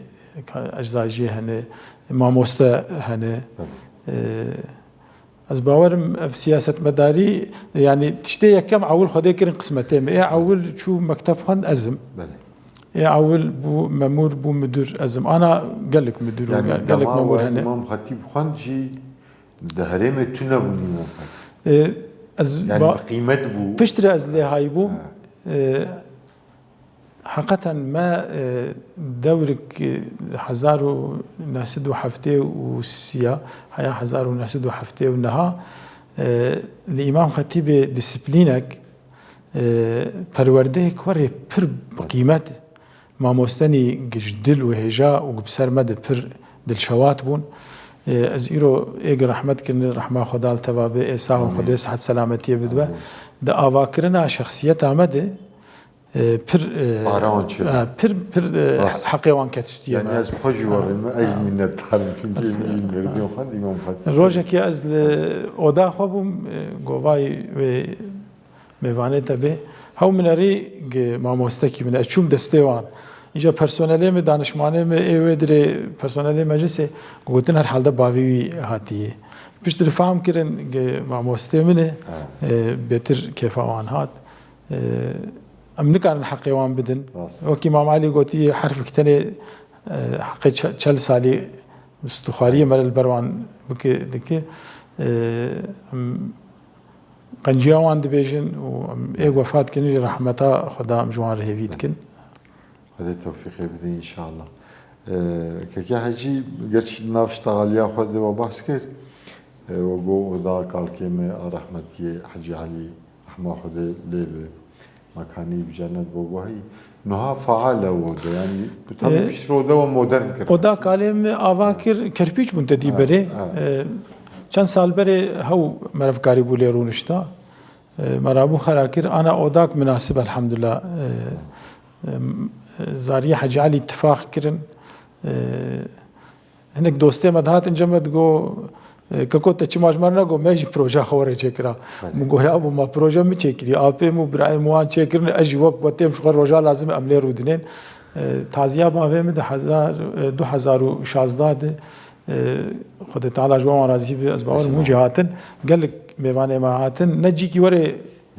اجزاجي هنه ماموستا هنه از باورم في سياسة مداري يعني تشتي كم عول خدي كرن قسمتين ايه عول شو مكتب خند ازم ايه عول بو مامور بو مدير ازم انا قال لك مدير يعني قال لك مامور هنا امام خطيب خند جي دهريمه تنبني يعني قيمت بو فشتري از لي هاي بو حقيقة ما دورك حزارو ناسدو حفتي وسيا هيا حزارو ناسدو حفتي ونها الإمام خطيب ديسبلينك پرورده كوري پر بقيمت ما مستني جدل وهجا وبسر مد پر دلشوات بون از ایرو ایگ رحمت کن رحمه خدا التوابه ایسا و خدا صحت سلامتی بدوه دا آواکرنا شخصیت آمده پر حقیقان کتشتی یعنی از خجوارم ای منت حالم چونکه این مردم خواند امام خطیب روزه که از اودا خوابم گوای و میوانه تبه هاو مناری ماموسته کی من اشوم دستیوان اینجا پرسنلی می دانشمانه می ایوه دره پرسنلی مجلس گوتن هر حال ده باوی هاتیه پیشتر فهم کردن که ما مستمنه بهتر کیف آن هات ام نکردن حقی وان بدن وکی امام علی گوتی حرف کتنه حقی 40 سالی استخاری مال البروان بک دکه قنجیا وان دبیجن و ایک وفات کنی رحمتا خدا ام جوان رهوید کن خدا توفیق بده ان شاء الله که حجی گرچه نافشتغالیا خود و بحث کرد و گو دا کالکیم رحمتی حجی علی رحمه خدا لیبه مکانی بجنت بوباهی نها فعال وده يعني بتم بيشرو ده مودرن كده ودا كلام اواكر كربيج منتدي بري چند سال بري هو مرف كاري بولي رونشتا مرابو خراكر انا اوداك مناسب الحمد لله زاريه حجي علي اتفاق كرن هناك دوستي مدهات انجمد جو ككوت تشماج مرنا جو ماشي بروجا خوري چكرا مگو يا ابو ما بروجا مي چكري اپي مو براي مو ان چكرن اجي وقت وتم شغل روجا لازم املي رودنين تازيا ما فهم 2016 خد تعالى جوا راضي به اسبوع مو جهاتن قال لك ميوانه ما هاتن نجي كي وري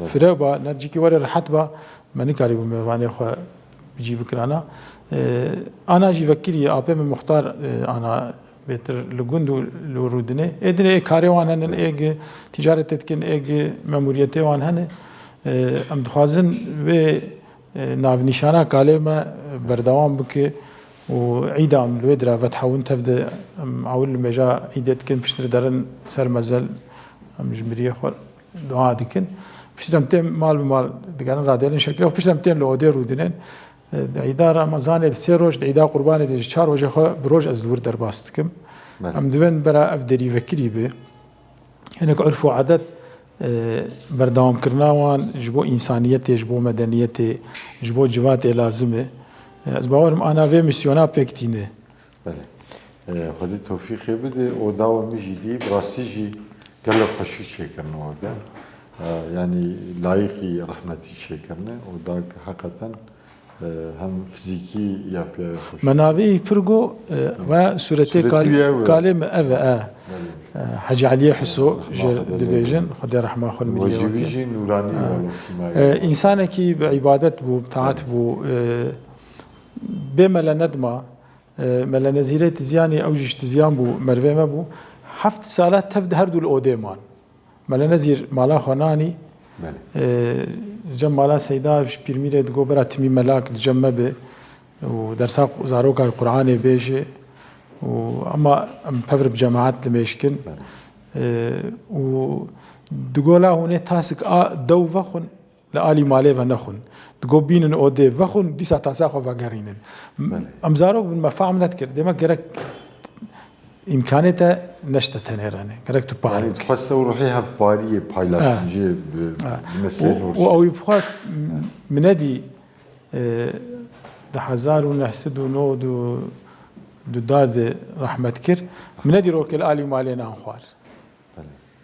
فربا نجي كي وري رحت با ماني كاري ميوانه خو بيجي بكرانا انا جي فكري اپي مختار انا بهتر لگوندو لورودنه ادنه کاری وان هن ایگ تجارت تکن ایگ مموریت وان هن ام دخوازن و ناو نشانه کالما بردوام بک و عیدام لودرا فتحون تفد اول مجا عیدت کن پشتر درن سر مزل ام جمریه خور دعا دکن پشترم تیم مال بمال دگرن رادیلن شکل پشترم تیم لودر رودنن عیدا رمضان سه روز عیدا قربان دی 4 روز خو بروج از دور در باست کم ام دوین برا افدری وکری به هناك عرف عدد بردام کرناوان جبو انسانیت جبو مدنیت جبو جوات لازمه از باورم انا و میسیونا پکتینه بله خدای توفیق بده او داو میجی دی براسیجی قلب خوشی شکرنه وده يعني لايقي رحمتي شكرنا وداك حقيقة هم فيزيكي يا بيا خوش مناوي برغو و سورتي كلمة أذى حاجة عليه حسو دبيجن خدي رحمة خل مليون وجبيجي نوراني ولا سماعي إنسان كي بعبادة بو بتاعت بو بملا ندمة ملا نزيرة تزياني أو جيش تزيان بو مروي ما بو حفت سالات تفد هردو الأوديمان ملا نزير مالا خناني جم مالا سيدا بيرميرة تقو برا تمي ملاك جمع به ودرساق زاروكا القرآن بيجي وأما بفر بجماعات لميشكن ودقولا هوني تاسك دو فخن لآلي مالي فنخن دقو بينن أودي فخن ديسا تاساقو فاقرينن أمزاروك بالمفاعم نتكر ديما كرك إمكانيته نشته تنيرانه كرك تبارك يعني تحسه روحيها في بارية بايلاش جيب بمثل أو يبخات مندي ده هزار ونحسد ونود وداد رحمة كر مندي روك الآلي مالينا أنخوار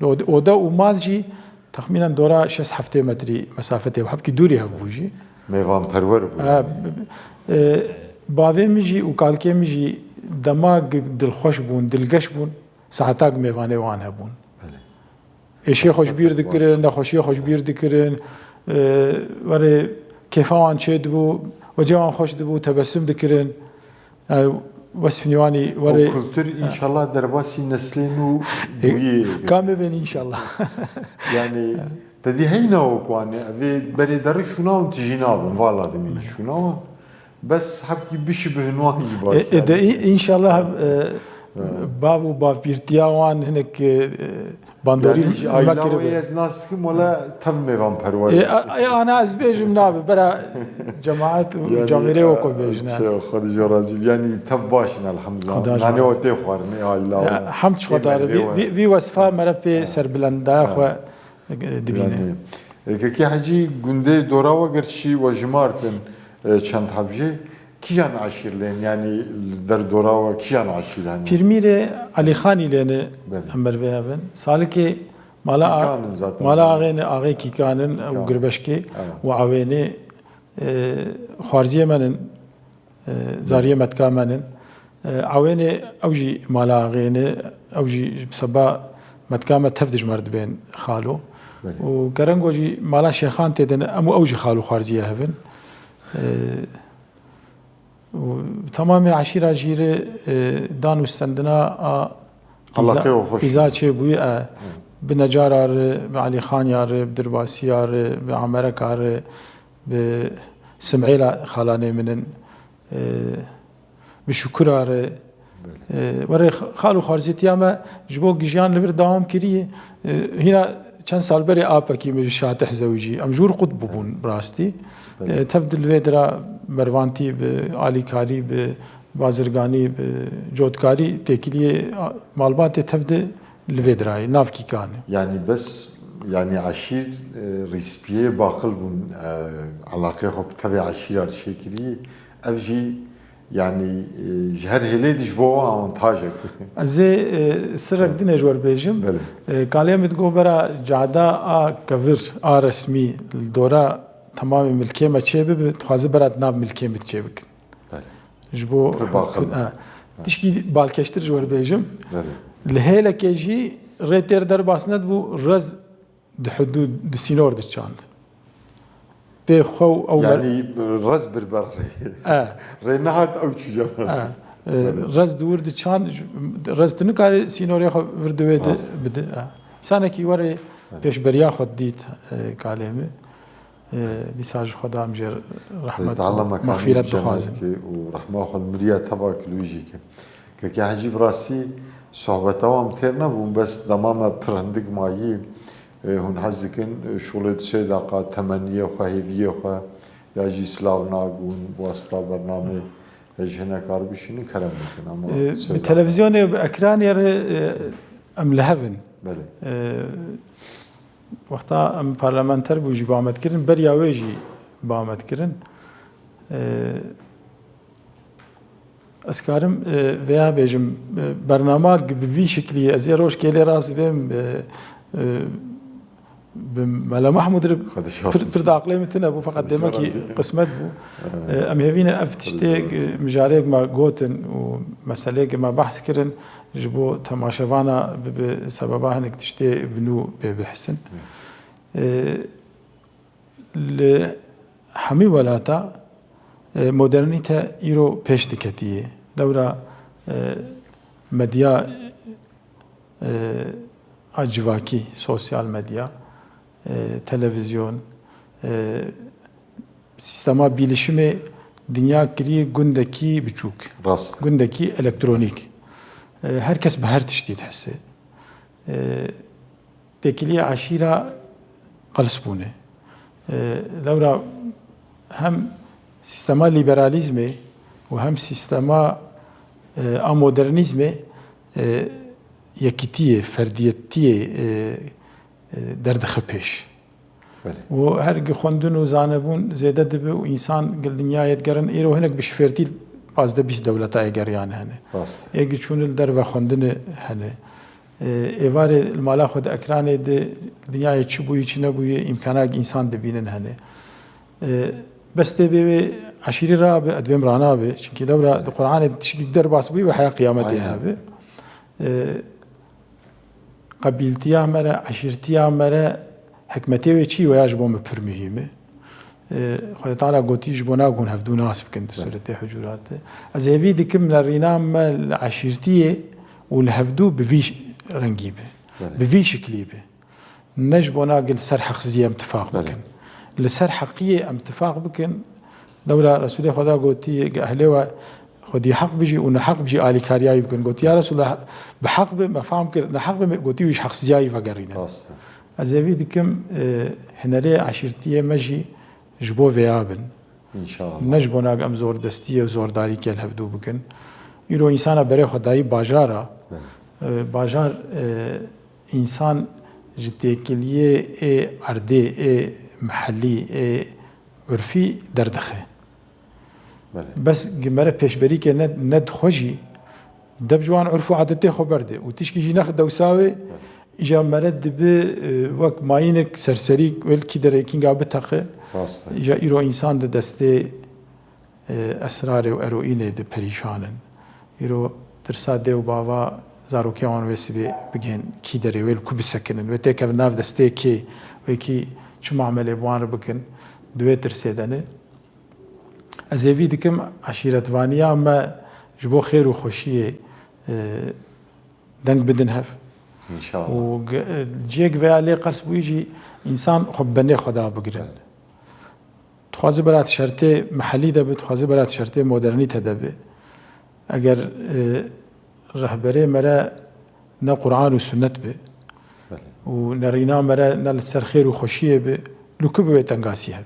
لو ده ومالجي تخمينا دورا 6 هفته متري مسافته وحبكي دوري هفبوجي ميوان پرور باوي ميجي وكالكي ميجي دماغ دلخوش بون دلگش بون ساعتاق میوانه وان هبون اشی خوش بیر دکرن نخوشی خوش بیر دکرن وره کیفان چه دبو و جوان خوش دبو تبسم دکرن وصف نوانی وره کلتر انشالله در باسی نسلینو بویی کام ببین انشالله يعني تدي هينا وقواني أبي بري درشوناون تجيناون والله دمين شوناون بس حبكي بيشبه نواهي باش إن شاء الله بابو باب بيرتياوان هناك باندوري يعني أيلاو إيز ناس كم ولا تم ميوان پرواري أنا أزبيجم نابي برا جماعات وجاميري وكو بيجنا خد جرازي يعني تباشنا الحمد لله يعني وتي خوارني أيلاو حمد خدا في وصفة مرة سربلندا خو دبينه كي حاجي گنده دوراوا گرچی و جمارتن چند حبجه کیان عاشر لين يعني در دوراوا کیان عاشر يعني پیرمیر علی خانی لين امر بهبن سالکی مالا آغای کی کانن و گربشکی و عوینه خارجی منن زاریه متکامنن عوینه اوجی مالاغینه اوجی بسبا متکامه تفدج مرد بین خالو و کرنگوجی مالا شیخان تدن امو اوجی خالو خارجیه هفن تمام عشيرة جير دان وستندنا إذا شيء بوي بنجار بعلي خان يار بدرباسي يار بعمرك يار بسمعيلا خلاني منن بشكر يار وري خالو خارجيتي أما جبو جيان لبر دوام كريه هنا كان سال بري آبكي مش شاتح زوجي أم جور قطب بون براستي تبدل فيدرا مروانتي بعلي كاري ببازرگاني بجودكاري تكليه معلومات تبدل الفيدراي نافكي كان يعني بس يعني عشير ريسبيه باقل بون علاقه خب تبع عشيره شكلي افجي يعني جهر هلي دجبو اونتاجك زي سرك دين جوار بيجم كاليم تقول برا جادا كفر رسمي الدوره تمام ملكيه ما تشيب تخازي برات ناب ملكيه متشيبك جبو تشكي بالكشتر جوار بيجم لهيلا كيجي ريتير درباسند بو رز حدود السينور دشاند بخو او يعني رز بربر رينهاد او تشجع رز دور دشاند رز تنكار سينوري خو وردوي بد سانكي وري بيش بريا خد ديت كلامه لساج خدا مجر رحمة مغفرة دخوازن ورحمة خل مريا تباك لوجيك كي حجيب راسي صحبته وام ترنا بون بس دمامه پرندق مايي هون حزكن شغلت صداقة تمنية وخهيفية وخ ياجي سلاو ناقون واسطة برنامج هنا كاربيشين كلام لكن اما بالتلفزيون باكران ير ام لهفن بله وقتا ام پارلمانتر بوجي بامد كرن بريا ويجي بامد كرن اسكارم veya bejim برنامج بوي شكلي ازيروش كيلي راس بهم بملا محمود فرد عقلي متنا ابو فقط دمكي قسمت بو ام هيفينا افتشتي مجاريك ما جوتن ومساليك ما بحث كرن جبو تماشفانا بسببها انك تشتي بنو بحسن لحمي ولاتا مدرنيتا ايرو پیش دکتیه دورا مدیا اجواکی سوسیال مدیا تلویزیون سیستما bilişimi dünya kiri gündeki biçuk gündeki elektronik herkes بهر تشتي تحسه تكلي عشيرة قلسبونه لورا هم سیستما لیبرالیزمه و هم سیستما امودرنیزمه یکیتیه فردیتیه دردخه پیش و هرگی خوندن و زانبون زیاده دبه و انسان گل دنیایت گرن ایرو هنک بشفرتی بازده 20 دولت ایگریان هنه ایگی چونل در و خوندن هنه ایوار المالا خود اکرانه ده دنیای چی بویی چی نبویی امکانات انسان دبینن هنه بس تبي عشيري راب أدوم رانا به شكل دورة القرآن تشكي درباس بي وحياة قيامتها به قبيلتيا مرة عشيرتيا مرة حكمتي وشي ويجبو مفرميهمه خد تعالى قوتيج بنا قون هفدو ناس بكن سورة حجرات از هذي دكم لرينام العشيرتية والهفدو بفيش رنجيبه بفيش شكليبه نجبونا قل سرح خزيه اتفاق بكن لسر حقيقي ام اتفاق بكن دولة رسول خدا قوتي أهله خدي حق بيجي ونحق بيجي آلي كارياي بكن قوتي يا رسول الله بحق بمفهوم كر نحق قوتي ويش حق زياي فقرينا أزاي ديكم هنري عشيرتيه مجي جبو فيابن إن شاء الله نجبونا أم زور دستيه وزور داري كيل هفدو بكن يرو إنسان بري خداي باجارا باجار إنسان جتكليه عردي محلي عرفي دردخه بس جمرة پیشبری که ند خوشی دب جوان عرف و عادته خبرده و تیش کی ناخد دوساوي اجا مرد به وقت ماینک سرسری ول کی در کینگا بتاخه اجا ایرو انسان ده دسته اسرار و اروینه د پریشانن ایرو ترسا دی و باوا زاروکی آن وسیبی بگن کی داری ویل کو بسکنن و تک ناف دسته کی و کی چه معامله بوان بکن دوی ترسیدنه از اوی دکم عشیرتوانیا اما جبو خیر و خوشیه دنگ بدن هف ان شاء الله و جيك في عليه قرص بيجي انسان خب بني خدا بقرن تخوازي برات شرطه محلي ده تخوازي برات شرطه مدرنيته ده اگر رهبري مرا نا قرآن و سنت به و نرينا مرا نا لسر خير و خوشيه به لكو به تنقاسيه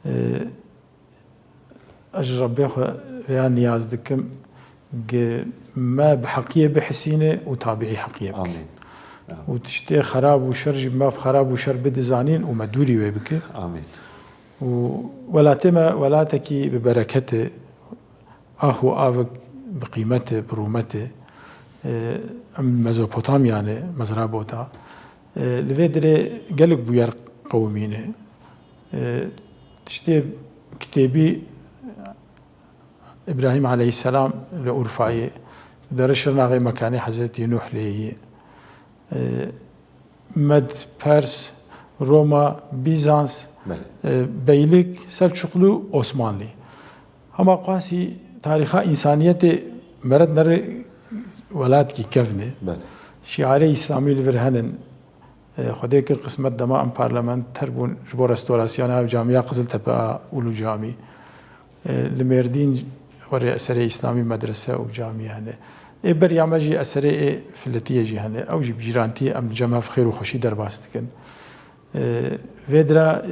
به اجر ربي خو يا نياز دكم ما بحقية بحسينه وطابعي حقية بك آمين وتشتي خراب وشر ما في خراب وشر بدزانين ومدوري ويبك آمين ولا تما ولا تكي ببركته أخو آفك بقيمته برومته مزوبوتاميا يعني مزرابوتا لفيدري قالك بوير قومينه تشتي كتابي إبراهيم عليه السلام لأورفاي درشنا غير مكاني حضرت نوح ليه مد بارس روما بيزانس بيلك سلجوقلو عثمانلي هما قاسي تاريخ إنسانية مرد نر ولاد كي كفنه شعاري إسلامي الفرهنن خديك القسمة دماء برلمان تربون جبور رستوراسيون جامعة قزل تبع أولو جامي لمردين وري أسري إسلامي مدرسة وجامعة هنا بريامجي أسري فلتية جهنة أو جيب جيرانتي أم جماعة خير وخشي درباستكن فيدرا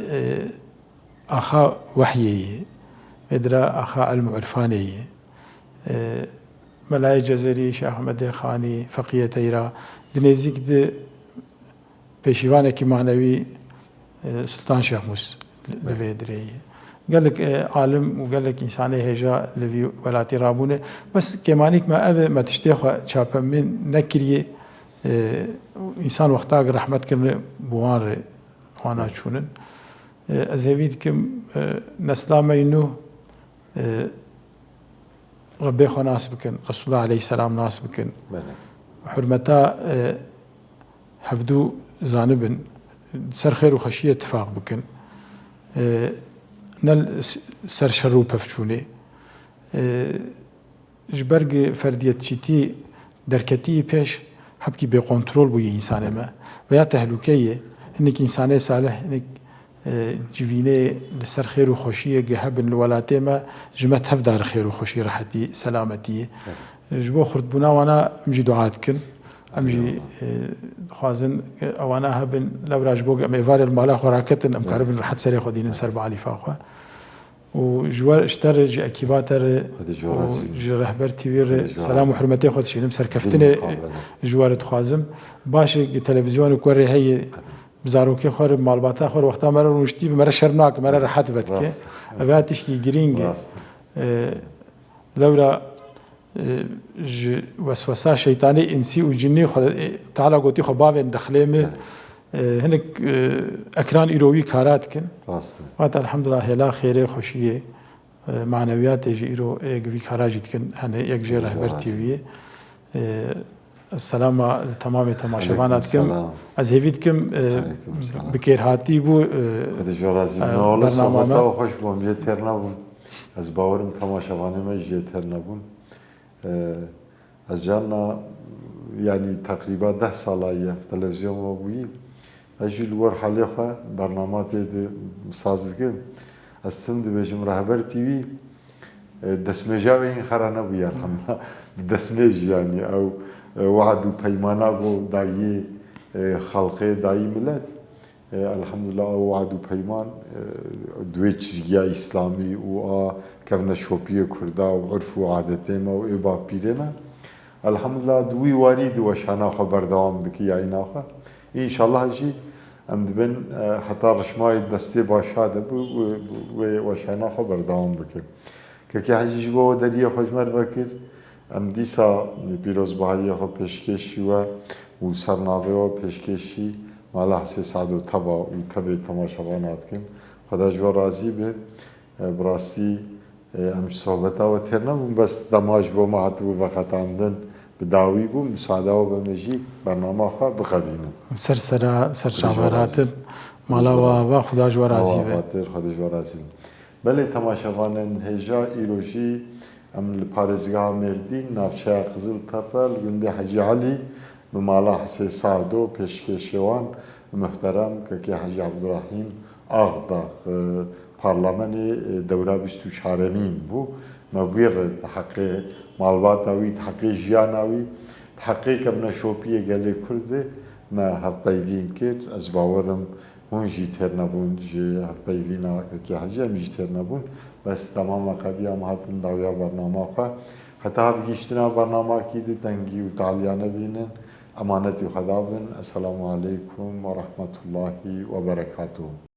أخا وحيي فيدرا أخا علم عرفاني ملاي جزري شيخ أحمد خاني فقيه تيرا دنيزيك دي بيشيوانك معنوي سلطان شيخ موس لفيدري قال لك عالم وقال لك إنساني هجا لفي ولاتي رابونه بس كمانيك ما تشتيخ شابا من نكري إنسان وقتاق رحمة كرن بوان وانا شونن أزهويدكم نسلام إنه ربي خو ناس بكن رسول الله عليه السلام ناس بكن حرمتا حفدو زانبن سر خير وخشية اتفاق بكن نل سر شرو بفشوني جبرگ فردية تشيتي دركتي پیش حبكي بكنترول بوي إنسان ما ويا تهلوكية إنك إنسان صالح إنك جوينه لسر خير وخوشية جهبن الولاتي ما جمت هفدار خير وخوشي راحتي سلامتي جبو خرد بنا وانا مجي دعات كن امجي خوازن وانا هبن لو راجبوق ام ايفار المالا خوراكتن ام كاربن راحت سري خدين سر بعلي فاخوا وجوار اشترج اكيباتر رهبر تيوير سلام وحرمتي خد شي نمسر كفتني جوار تخازم باش تلفزيون كوري هي بزاروكي خور مالباتا خور وقتا مرة روشتي بمرة شرمناك مرة راحت بتك أبياتش كي جرينج لولا وسوسة شيطاني إنسي وجني تعالى قلتي خباب دخليمه هناك أكران إيروي كاراتكن وقت الحمد لله هلا خير خوشية معنويات يجي إيرو إيجوي كاراجتكن هنا يجي رهبر تيويه السلام تمام تماشاوانات كم از هیویدکم بکر هاتی بو دجورازی نوال صحبت و خوش بوم جتر نبون از باورم تماشاوانه ما جتر نبون از جانا يعني تقريبا 10 ساله في تلفزيون وابوي اجي الور حالي خو برنامج سازگه استم دو بجم رهبر تي في دسمجاوي خرانه بو يرحمنا دسمج يعني او وعد و پیمانا بو دایی خلقه دایی ملت الحمد لله وعد و پیمان دوی چیزیا اسلامی و کفن شوپی کردا و عرف و عادت ما و ابا پیرنا الحمد لله دوی وارد و شانا خبر دوام دکی عینا خو ان شاء الله جی ام دبن حتی رشمای دستی باشاد و شانا خبر دوام بکر که حجیج بو دریه خوشمر بکر ام دیسا پیروز بحالی خو پیشکشی و سرناوه و پیشکشی مالا حسی سعد و توا و توا تماشاوانات کن خدا جو راضی به براستی ام صحبت و ترنا بون بس دماج بو ما هاتبو وقتاندن بداوی بو مساعده و بمجی برنامه خواه بقدیمو سر شاوراتر مالا و خدا جو راضی به خدا جو راضی بله تماشاوان هجا ایروجی ام پارزگاه مردین نافچه قزل تپل گنده حجی علی به مالا حسی سعدو پیشکشوان محترم که حجی عبدالرحیم آغدا پارلمانی دوره 24 بو مبیر تحقیق معلومات نوی تحقیق جیان نوی تحقیق ابن شوپیه گلی کرده ما هف بیوین کرد از باورم هون جیتر نبون جی هف بیوینا که حجی هم جیتر نبون بس تمام قدیم هاتن داویا برنامه خواه حتی هف گیشتنا برنامه کی دی تنگی و تعالیانه بینن امانتی خدا بن السلام علیکم و رحمت الله و برکاته